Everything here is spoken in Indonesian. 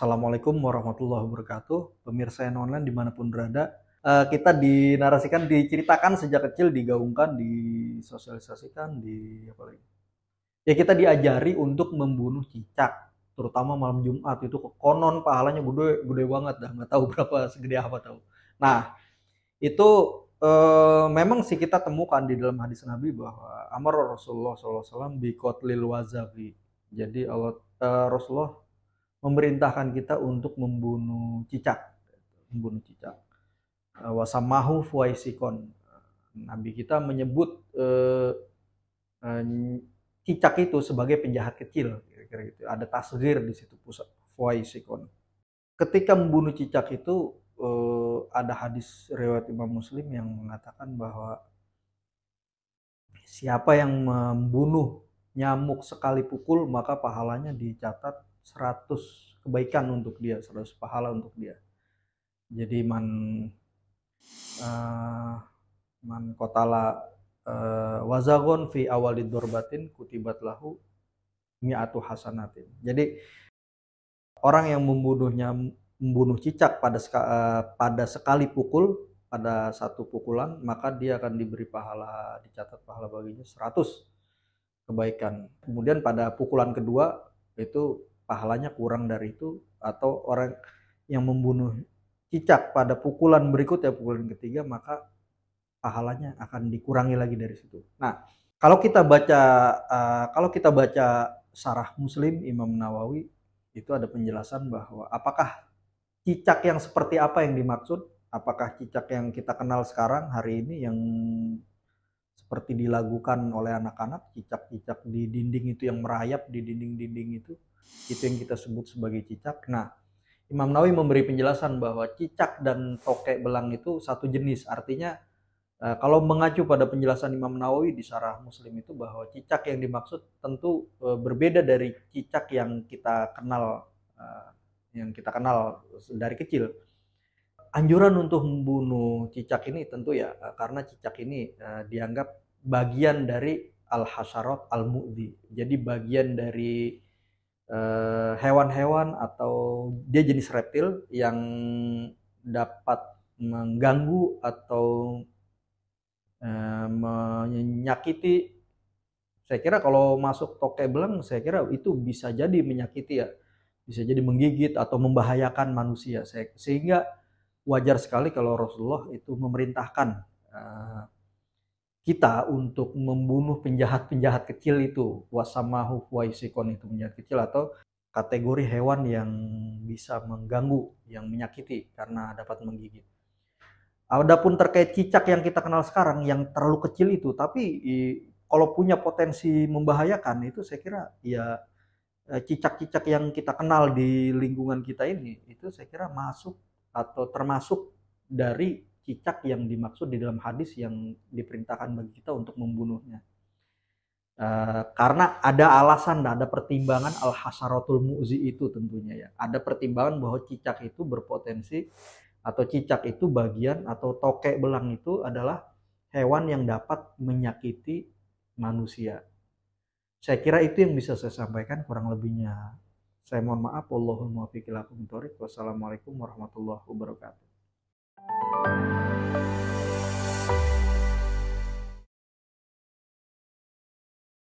Assalamualaikum warahmatullahi wabarakatuh. Pemirsa yang online dimanapun berada, kita dinarasikan, diceritakan sejak kecil, digaungkan, disosialisasikan, di apa lagi? Ya kita diajari untuk membunuh cicak, terutama malam Jumat itu konon pahalanya gede gede banget dah, nggak tahu berapa segede apa tahu. Nah itu memang sih kita temukan di dalam hadis Nabi bahwa amar Rasulullah SAW bi qatlil wazafi. Jadi Rasulullah memerintahkan kita untuk membunuh cicak. Wasamahu fuaisikon. Nabi kita menyebut eh, cicak itu sebagai penjahat kecil, kira-kira gitu. Ada tasghir di situ, pusat fuaisikon. Ketika membunuh cicak itu ada hadis riwayat Imam Muslim yang mengatakan bahwa siapa yang membunuh nyamuk sekali pukul maka pahalanya dicatat 100 kebaikan untuk dia, 100 pahala untuk dia. Jadi uh, man kotala wazagon fi awalid dorbatin kutibat lahu mi'atu hasanatin. Jadi orang yang membunuh cicak pada sekali pukul, pada satu pukulan, maka dia akan diberi pahala, dicatat pahala baginya 100 kebaikan. Kemudian pada pukulan kedua itu pahalanya kurang dari itu, atau orang yang membunuh cicak pada pukulan berikutnya, pukulan ketiga, maka pahalanya akan dikurangi lagi dari situ. Nah, kalau kita baca Syarah Muslim Imam Nawawi, itu ada penjelasan bahwa apakah cicak yang seperti apa yang dimaksud? Apakah cicak yang kita kenal sekarang hari ini yang seperti dilakukan oleh anak-anak, cicak-cicak di dinding itu yang merayap di dinding-dinding itu yang kita sebut sebagai cicak. Nah, Imam Nawawi memberi penjelasan bahwa cicak dan tokek belang itu satu jenis. Artinya kalau mengacu pada penjelasan Imam Nawawi di Syarah Muslim itu bahwa cicak yang dimaksud tentu berbeda dari cicak yang kita kenal dari kecil. Anjuran untuk membunuh cicak ini tentu ya karena cicak ini dianggap bagian dari al-hasyarat al-mu'dhi. Jadi bagian dari hewan-hewan atau dia jenis reptil yang dapat mengganggu atau menyakiti. Saya kira kalau masuk tokek belang, saya kira itu bisa jadi menyakiti ya, bisa jadi menggigit atau membahayakan manusia. Sehingga wajar sekali kalau Rasulullah itu memerintahkan kita untuk membunuh penjahat-penjahat kecil itu, wasamahu waisikon, itu penjahat kecil atau kategori hewan yang bisa mengganggu, yang menyakiti karena dapat menggigit. Adapun terkait cicak yang kita kenal sekarang yang terlalu kecil itu, tapi kalau punya potensi membahayakan itu saya kira ya cicak-cicak yang kita kenal di lingkungan kita ini itu saya kira masuk atau termasuk dari cicak yang dimaksud di dalam hadis yang diperintahkan bagi kita untuk membunuhnya. Karena ada alasan, ada pertimbangan al-hasaratul mu'zi itu tentunya ya. Ada pertimbangan bahwa cicak itu berpotensi atau cicak itu bagian atau tokek belang itu adalah hewan yang dapat menyakiti manusia. Saya kira itu yang bisa saya sampaikan, kurang lebihnya saya mohon maaf. Wallahul muwaffiq ila aqwamit thoriq. Wassalamualaikum warahmatullahi wabarakatuh.